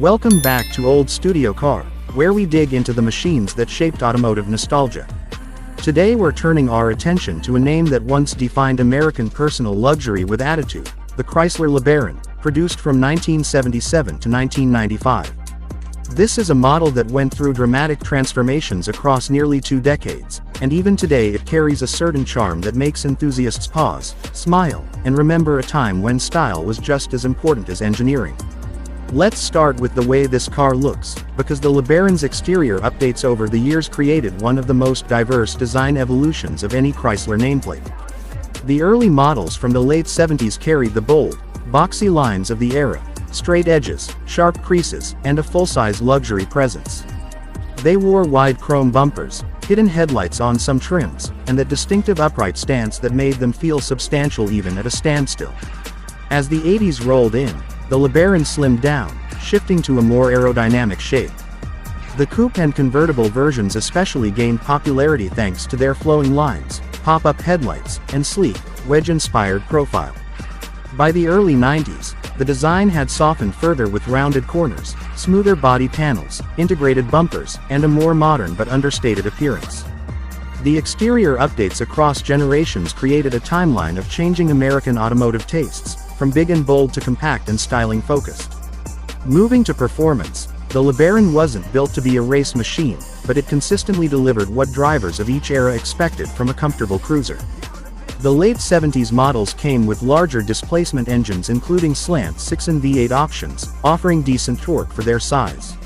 Welcome back to Old Studio Car, where we dig into the machines that shaped automotive nostalgia. Today we're turning our attention to a name that once defined American personal luxury with attitude, the Chrysler LeBaron, produced from 1977 to 1995. This is a model that went through dramatic transformations across nearly 2 decades, and even today it carries a certain charm that makes enthusiasts pause, smile, and remember a time when style was just as important as engineering. Let's start with the way this car looks, because the LeBaron's exterior updates over the years created one of the most diverse design evolutions of any Chrysler nameplate. The early models from the late 70s carried the bold, boxy lines of the era, straight edges, sharp creases, and a full-size luxury presence. They wore wide chrome bumpers, hidden headlights on some trims, and that distinctive upright stance that made them feel substantial even at a standstill. As the 80s rolled in, the LeBaron slimmed down, shifting to a more aerodynamic shape. The coupe and convertible versions especially gained popularity thanks to their flowing lines, pop-up headlights, and sleek, wedge-inspired profile. By the early 90s, the design had softened further with rounded corners, smoother body panels, integrated bumpers, and a more modern but understated appearance. The exterior updates across generations created a timeline of changing American automotive tastes, from big and bold to compact and styling-focused. Moving to performance, the LeBaron wasn't built to be a race machine, but it consistently delivered what drivers of each era expected from a comfortable cruiser. The late 70s models came with larger displacement engines including slant 6 and V8 options, offering decent torque for their size.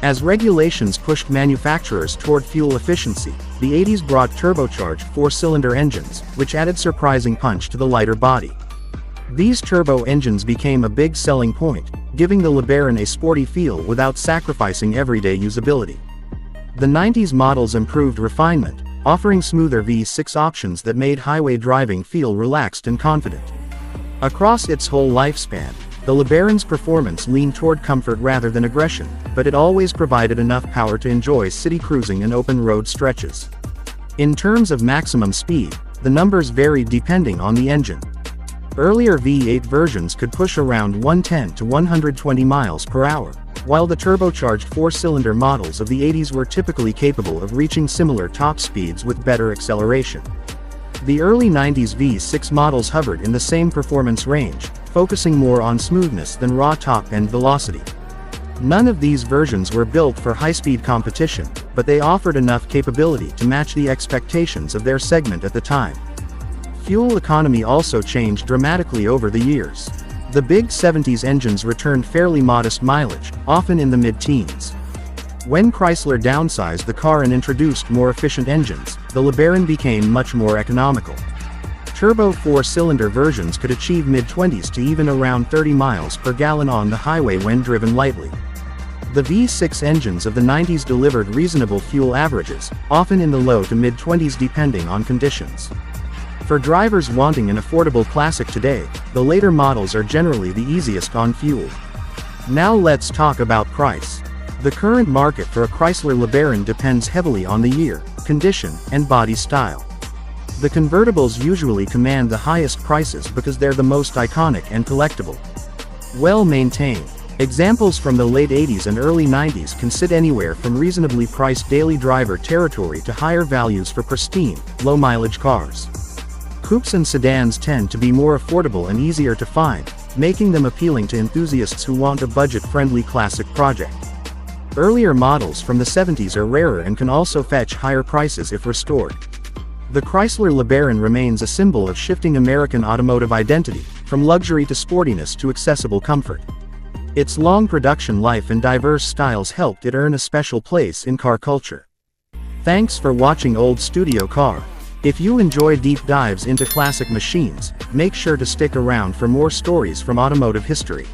As regulations pushed manufacturers toward fuel efficiency, the 80s brought turbocharged 4-cylinder engines, which added surprising punch to the lighter body. These turbo engines became a big selling point, giving the LeBaron a sporty feel without sacrificing everyday usability. The 90s models improved refinement, offering smoother V6 options that made highway driving feel relaxed and confident. Across its whole lifespan, the LeBaron's performance leaned toward comfort rather than aggression, but it always provided enough power to enjoy city cruising and open road stretches. In terms of maximum speed, the numbers varied depending on the engine. Earlier V8 versions could push around 110 to 120 miles per hour, while the turbocharged 4-cylinder models of the 80s were typically capable of reaching similar top speeds with better acceleration. The early 90s V6 models hovered in the same performance range, focusing more on smoothness than raw top-end velocity. None of these versions were built for high-speed competition, but they offered enough capability to match the expectations of their segment at the time. Fuel economy also changed dramatically over the years. The big 70s engines returned fairly modest mileage, often in the mid-teens. When Chrysler downsized the car and introduced more efficient engines, the LeBaron became much more economical. Turbo 4-cylinder versions could achieve mid-20s to even around 30 miles per gallon on the highway when driven lightly. The V6 engines of the 90s delivered reasonable fuel averages, often in the low to mid-20s depending on conditions. For drivers wanting an affordable classic today, the later models are generally the easiest on fuel. Now let's talk about price. The current market for a Chrysler LeBaron depends heavily on the year, condition, and body style. The convertibles usually command the highest prices because they're the most iconic and collectible. Well-maintained. Examples from the late 80s and early 90s can sit anywhere from reasonably priced daily driver territory to higher values for pristine, low-mileage cars. Coupes and sedans tend to be more affordable and easier to find, making them appealing to enthusiasts who want a budget-friendly classic project. Earlier models from the 70s are rarer and can also fetch higher prices if restored. The Chrysler LeBaron remains a symbol of shifting American automotive identity, from luxury to sportiness to accessible comfort. Its long production life and diverse styles helped it earn a special place in car culture. Thanks for watching Old Studio Car. If you enjoy deep dives into classic machines, make sure to stick around for more stories from automotive history.